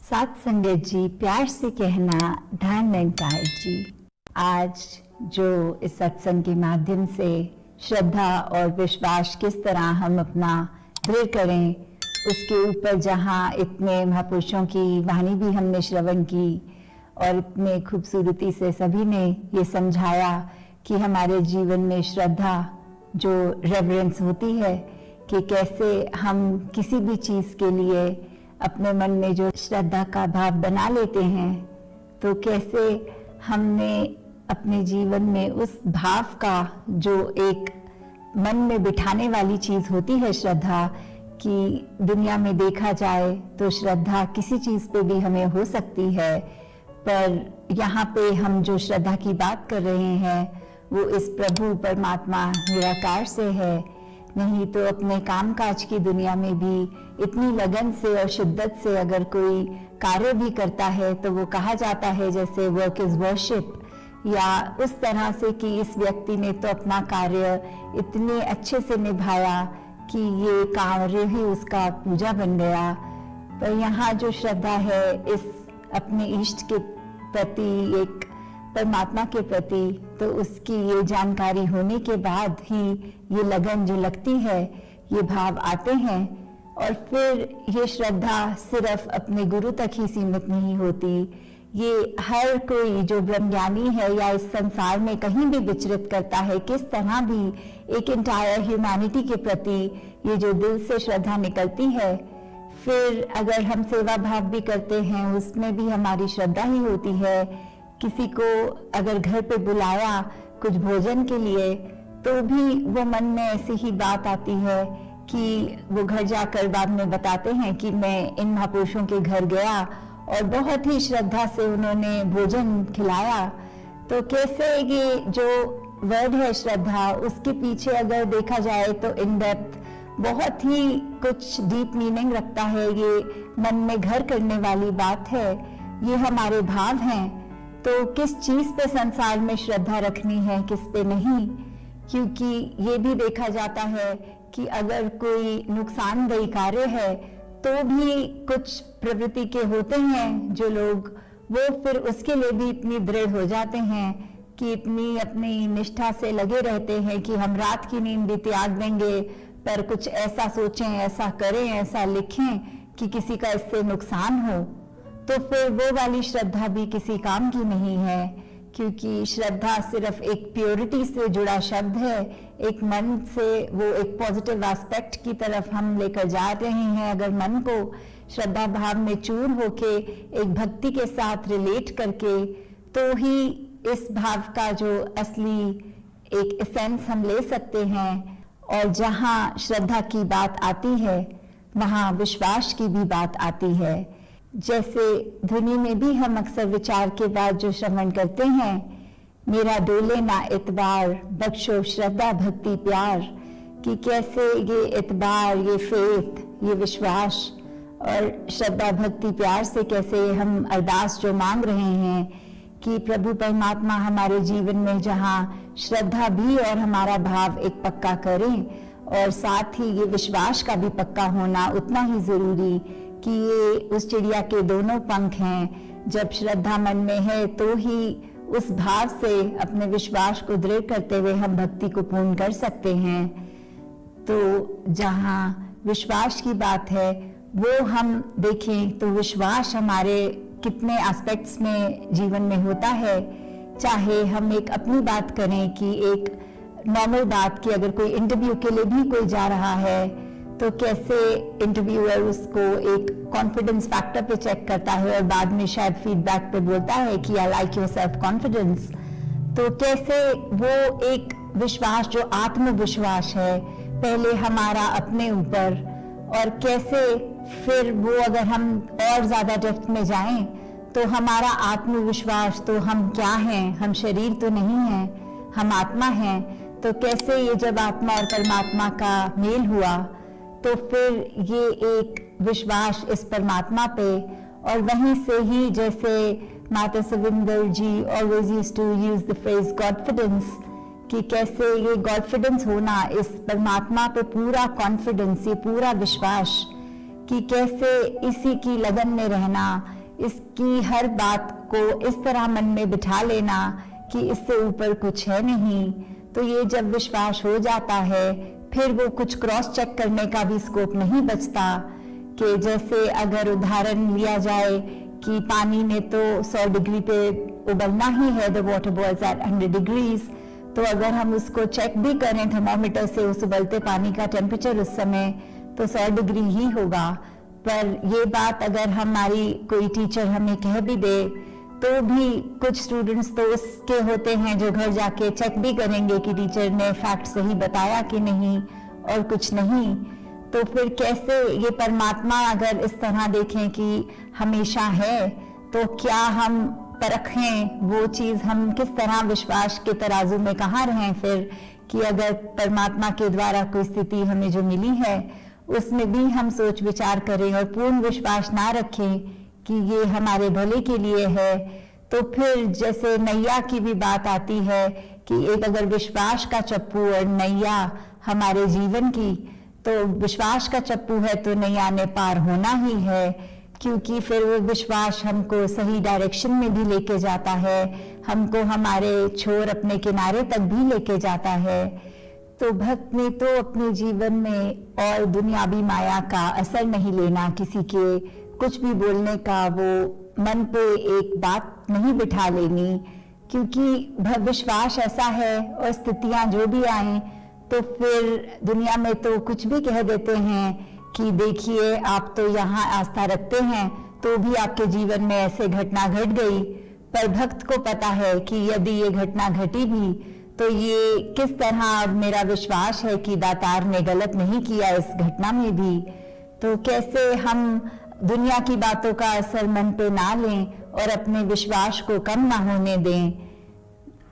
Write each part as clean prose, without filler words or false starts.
साथ संगत जी, प्यार से कहना ध्यान वेंकट जी। आज जो इस सत्संग के माध्यम से श्रद्धा और विश्वास किस तरह हम अपना दृढ़ करें, उसके ऊपर जहाँ इतने महापुरुषों की वाणी भी हमने श्रवण की और इतने खूबसूरती से सभी ने ये समझाया कि हमारे जीवन में श्रद्धा जो रेवरेंस होती है कि कैसे हम किसी भी चीज़ के लिए अपने मन में जो श्रद्धा का भाव बना लेते हैं, तो कैसे हमने अपने जीवन में उस भाव का जो एक मन में बिठाने वाली चीज़ होती है श्रद्धा, कि दुनिया में देखा जाए तो श्रद्धा किसी चीज़ पे भी हमें हो सकती है, पर यहाँ पे हम जो श्रद्धा की बात कर रहे हैं वो इस प्रभु परमात्मा निराकार से है। नहीं तो अपने कामकाज की दुनिया में भी इतनी लगन से और शिद्दत से अगर कोई कार्य भी करता है तो वो कहा जाता है जैसे वर्क इज वर्शिप, या उस तरह से कि इस व्यक्ति ने तो अपना कार्य इतने अच्छे से निभाया कि ये कार्य ही उसका पूजा बन गया। पर यहाँ जो श्रद्धा है इस अपने इष्ट के प्रति, एक परमात्मा के प्रति, तो उसकी ये जानकारी होने के बाद ही ये लगन जो लगती है, ये भाव आते हैं। और फिर ये श्रद्धा सिर्फ अपने गुरु तक ही सीमित नहीं होती, ये हर कोई जो ब्रह्मज्ञानी है या इस संसार में कहीं भी विचरित करता है, किस तरह भी एक इंटायर ह्यूमैनिटी के प्रति ये जो दिल से श्रद्धा निकलती है। फिर अगर हम सेवा भाव भी करते हैं, उसमें भी हमारी श्रद्धा ही होती है। किसी को अगर घर पे बुलाया कुछ भोजन के लिए, तो भी वो मन में ऐसी ही बात आती है कि वो घर जाकर बाद में बताते हैं कि मैं इन महापुरुषों के घर गया और बहुत ही श्रद्धा से उन्होंने भोजन खिलाया। तो कैसे ये जो वर्ड है श्रद्धा, उसके पीछे अगर देखा जाए तो इन डेप्थ बहुत ही कुछ डीप मीनिंग रखता है। ये मन में घर करने वाली बात है, ये हमारे भाव हैं। तो किस चीज पे संसार में श्रद्धा रखनी है, किस पे नहीं, क्योंकि ये भी देखा जाता है कि अगर कोई नुकसानदेही कार्य है तो भी कुछ प्रवृत्ति के होते हैं जो लोग, वो फिर उसके लिए भी इतनी दृढ़ हो जाते हैं कि इतनी अपनी निष्ठा से लगे रहते हैं कि हम रात की नींद भी त्याग देंगे, पर कुछ ऐसा सोचें, ऐसा करें, ऐसा लिखें कि किसी का इससे नुकसान हो। तो फिर वो वाली श्रद्धा भी किसी काम की नहीं है, क्योंकि श्रद्धा सिर्फ एक प्योरिटी से जुड़ा शब्द है, एक मन से वो एक पॉजिटिव एस्पेक्ट की तरफ हम लेकर जा रहे हैं। अगर मन को श्रद्धा भाव में चूर होके एक भक्ति के साथ रिलेट करके, तो ही इस भाव का जो असली एक एसेंस हम ले सकते हैं। और जहाँ श्रद्धा की बात आती है वहाँ विश्वास की भी बात आती है। जैसे ध्वनि में भी हम अक्सर विचार के बाद जो श्रवण करते हैं, मेरा डोले ना इतबार, बख्शो श्रद्धा भक्ति प्यार, कि कैसे ये इतबार, ये फेथ, ये विश्वास और श्रद्धा भक्ति प्यार से कैसे हम अरदास जो मांग रहे हैं कि प्रभु परमात्मा हमारे जीवन में जहाँ श्रद्धा भी और हमारा भाव एक पक्का करें, और साथ ही ये विश्वास का भी पक्का होना उतना ही जरूरी कि ये उस चिड़िया के दोनों पंख हैं। जब श्रद्धा मन में है तो ही उस भाव से अपने विश्वास को दृढ़ करते हुए हम भक्ति को पूर्ण कर सकते हैं। तो जहाँ विश्वास की बात है वो हम देखें तो विश्वास हमारे कितने एस्पेक्ट्स में जीवन में होता है। चाहे हम एक अपनी बात करें कि एक नॉर्मल बात की, अगर कोई इंटरव्यू के लिए भी कोई जा रहा है तो कैसे इंटरव्यूअर उसको एक कॉन्फिडेंस फैक्टर पे चेक करता है और बाद में शायद फीडबैक पे बोलता है कि I like your self confidence. तो कैसे वो एक विश्वास जो आत्मविश्वास है पहले हमारा अपने ऊपर, और कैसे फिर वो अगर हम और ज्यादा डेप्थ में जाएं तो हमारा आत्मविश्वास, तो हम क्या हैं, हम शरीर तो नहीं हैं, हम आत्मा हैं। तो कैसे ये जब आत्मा और परमात्मा का मेल हुआ तो फिर ये एक विश्वास इस परमात्मा पे, और वहीं से ही जैसे Mata Savinder ji always used to use the phrase godfidence, कि कैसे ये गॉडफिडेंस होना, इस परमात्मा पे पूरा कॉन्फिडेंस, ये पूरा विश्वास, कि कैसे इसी की लगन में रहना, इसकी हर बात को इस तरह मन में बिठा लेना कि इससे ऊपर कुछ है नहीं। तो ये जब विश्वास हो जाता है फिर वो कुछ क्रॉस चेक करने का भी स्कोप नहीं बचता। कि जैसे अगर उदाहरण लिया जाए कि पानी में तो 100 डिग्री पे उबलना ही है, the water boils at 100 degrees. तो अगर हम उसको चेक भी करें थर्मोमीटर से उस उबलते पानी का टेम्परेचर उस समय, तो 100 डिग्री ही होगा। पर ये बात अगर हमारी कोई टीचर हमें कह भी दे तो भी कुछ स्टूडेंट्स तो उसके होते हैं जो घर जाके चेक भी करेंगे कि टीचर ने फैक्ट सही बताया कि नहीं, और कुछ नहीं। तो फिर कैसे ये परमात्मा अगर इस तरह देखें कि हमेशा है, तो क्या हम परखें वो चीज, हम किस तरह विश्वास के तराजू में कहाँ रहें फिर, कि अगर परमात्मा के द्वारा कोई स्थिति हमें जो मिली है उसमें भी हम सोच विचार करें और पूर्ण विश्वास ना रखें कि ये हमारे भले के लिए है। तो फिर जैसे नैया की भी बात आती है कि एक अगर विश्वास का चप्पू और नैया हमारे जीवन की, तो विश्वास का चप्पू है तो नैया ने पार होना ही है, क्योंकि फिर वो विश्वास हमको सही डायरेक्शन में भी लेके जाता है, हमको हमारे छोर अपने किनारे तक भी लेके जाता है। तो भक्त ने तो अपने जीवन में और दुनियावी माया का असर नहीं लेना, किसी के कुछ भी बोलने का वो मन पे एक बात नहीं बिठा लेनी, क्योंकि विश्वास ऐसा है और स्थितियां जो भी आए तो फिर दुनिया में तो कुछ भी कह देते हैं कि देखिए आप तो यहाँ आस्था रखते हैं तो भी आपके जीवन में ऐसे घटना घट गई। पर भक्त को पता है कि यदि ये घटना घटी भी तो ये किस तरह मेरा विश्वास है कि दातार ने गलत नहीं किया इस घटना में भी। तो कैसे हम दुनिया की बातों का असर मन पे ना लें और अपने विश्वास को कम ना होने दें,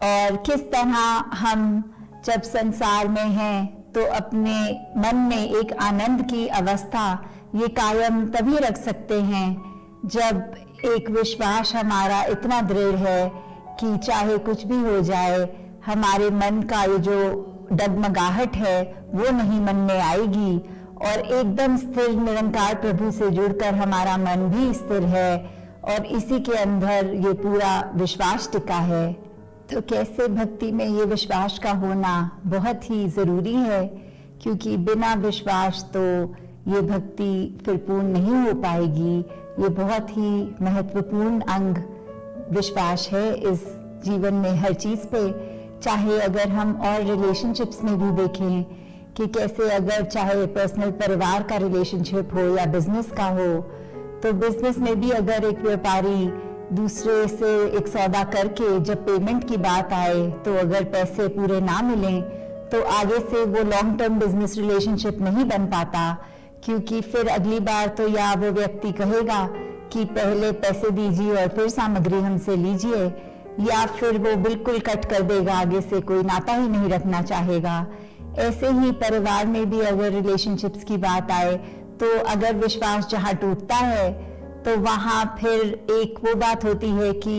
और किस तरह हम जब संसार में हैं तो अपने मन में एक आनंद की अवस्था ये कायम तभी रख सकते हैं जब एक विश्वास हमारा इतना दृढ़ है कि चाहे कुछ भी हो जाए, हमारे मन का ये जो डगमगाहट है वो नहीं मन में आएगी, और एकदम स्थिर निरंकार प्रभु से जुड़कर हमारा मन भी स्थिर है और इसी के अंदर ये पूरा विश्वास टिका है। तो कैसे भक्ति में ये विश्वास का होना बहुत ही जरूरी है, क्योंकि बिना विश्वास तो ये भक्ति फिर पूर्ण नहीं हो पाएगी। ये बहुत ही महत्वपूर्ण अंग विश्वास है इस जीवन में हर चीज पे। चाहे अगर हम और रिलेशनशिप्स में भी देखें कि कैसे अगर चाहे पर्सनल परिवार का रिलेशनशिप हो या बिजनेस का हो, तो बिजनेस में भी अगर एक व्यापारी दूसरे से एक सौदा करके जब पेमेंट की बात आए तो अगर पैसे पूरे ना मिलें तो आगे से वो लॉन्ग टर्म बिजनेस रिलेशनशिप नहीं बन पाता, क्योंकि फिर अगली बार तो या वो व्यक्ति कहेगा कि पहले पैसे दीजिए और फिर सामग्री हमसे लीजिए, या फिर वो बिल्कुल कट कर देगा, आगे से कोई नाता ही नहीं रखना चाहेगा। ऐसे ही परिवार में भी अगर रिलेशनशिप्स की बात आए तो अगर विश्वास जहाँ टूटता है तो वहाँ फिर एक वो बात होती है कि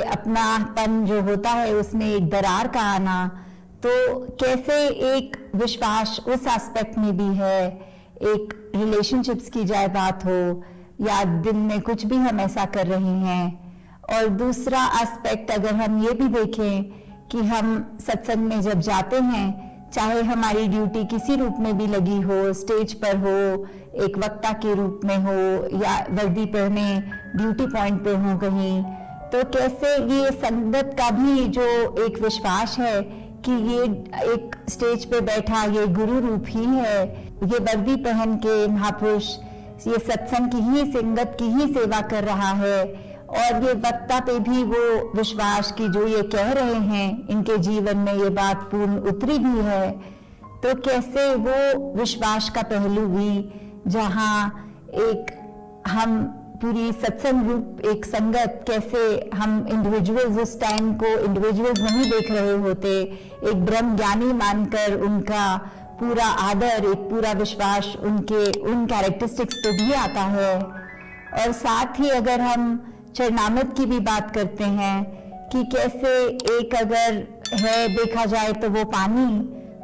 अपनापन जो होता है उसमें एक दरार का आना। तो कैसे एक विश्वास उस एस्पेक्ट में भी है, एक रिलेशनशिप्स की जाए बात हो या दिन में कुछ भी हम ऐसा कर रहे हैं। और दूसरा एस्पेक्ट अगर हम ये भी देखें कि हम सत्संग में जब जाते हैं, चाहे हमारी ड्यूटी किसी रूप में भी लगी हो, स्टेज पर हो, एक वक्ता के रूप में हो, या वर्दी पहने ड्यूटी पॉइंट पे हो कहीं, तो कैसे ये संगत का भी जो एक विश्वास है कि ये एक स्टेज पे बैठा ये गुरु रूप ही है, ये वर्दी पहन के महापुरुष ये सत्संग की ही संगत की ही सेवा कर रहा है, और ये वक्ता पे भी वो विश्वास की जो ये कह रहे हैं इनके जीवन में ये बात पूर्ण उतरी भी है। तो कैसे वो विश्वास का पहलू भी जहाँ एक हम पूरी सत्संग रूप एक संगत, कैसे हम इंडिविजुअल्स उस टाइम को इंडिविजुअल्स नहीं देख रहे होते, एक ब्रह्म ज्ञानी मानकर उनका पूरा आदर, एक पूरा विश्वास उनके उन कैरेक्टरिस्टिक्स पे भी आता है। और साथ ही अगर हम चरणामृत की भी बात करते हैं कि कैसे एक अगर है देखा जाए तो वो पानी,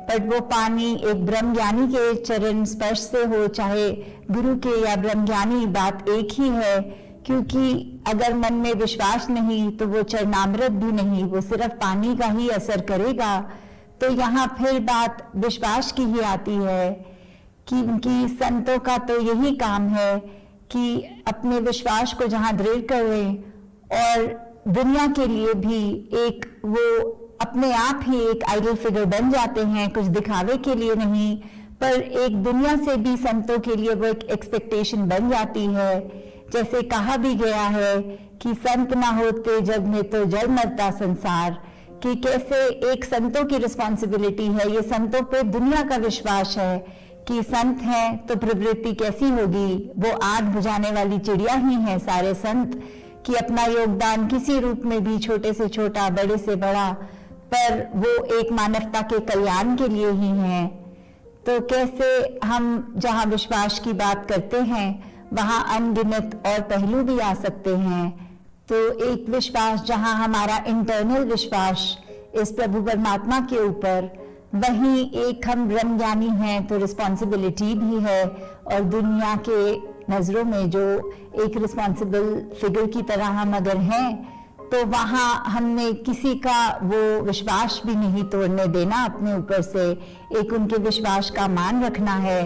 पर वो पानी एक ब्रह्म ज्ञानी के चरण स्पर्श से हो, चाहे गुरु के या ब्रह्म ज्ञानी, बात एक ही है, क्योंकि अगर मन में विश्वास नहीं तो वो चरणामृत भी नहीं, वो सिर्फ पानी का ही असर करेगा। तो यहाँ फिर बात विश्वास की ही आती है कि उनकी संतों का तो यही काम है कि अपने विश्वास को जहाँ दृढ़ करें और दुनिया के लिए भी एक वो अपने आप ही एक आइडल फिगर बन जाते हैं, कुछ दिखावे के लिए नहीं, पर एक दुनिया से भी संतों के लिए वो एक एक्सपेक्टेशन बन जाती है। जैसे कहा भी गया है कि संत ना होते जग में तो जल मरता संसार, कि कैसे एक संतों की रिस्पॉन्सिबिलिटी है, ये संतों पे दुनिया का विश्वास है कि संत हैं तो प्रवृत्ति कैसी होगी, वो आग बुझाने वाली चिड़िया ही है सारे संत, कि अपना योगदान किसी रूप में भी, छोटे से छोटा बड़े से बड़ा, पर वो एक मानवता के कल्याण के लिए ही हैं। तो कैसे हम जहाँ विश्वास की बात करते हैं वहाँ अनगिनत और पहलू भी आ सकते हैं। तो एक विश्वास जहाँ हमारा इंटरनल विश्वास इस प्रभु परमात्मा के ऊपर, वहीं एक हम ब्रह्मज्ञानी हैं तो रिस्पॉन्सिबिलिटी भी है, और दुनिया के नजरों में जो एक रिस्पॉन्सिबल फिगर की तरह हम अगर हैं तो वहाँ हमने किसी का वो विश्वास भी नहीं तोड़ने देना अपने ऊपर से, एक उनके विश्वास का मान रखना है।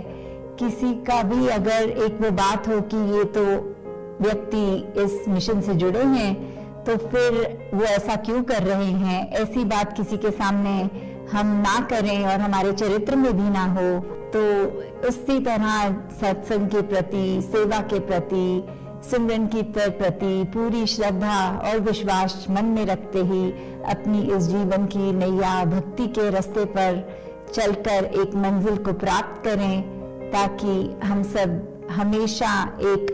किसी का भी अगर एक वो बात हो कि ये तो व्यक्ति इस मिशन से जुड़े हैं तो फिर वो ऐसा क्यों कर रहे हैं, ऐसी बात किसी के सामने हम ना करें और हमारे चरित्र में भी ना हो। तो उसी तरह सत्संग के प्रति, सेवा के प्रति, सिमरन की प्रति पूरी श्रद्धा और विश्वास मन में रखते ही अपनी इस जीवन की नैया भक्ति के रास्ते पर चलकर एक मंजिल को प्राप्त करें, ताकि हम सब हमेशा एक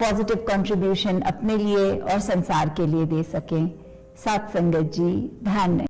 पॉजिटिव कंट्रीब्यूशन अपने लिए और संसार के लिए दे सकें। साथ संगत जी, ध्यान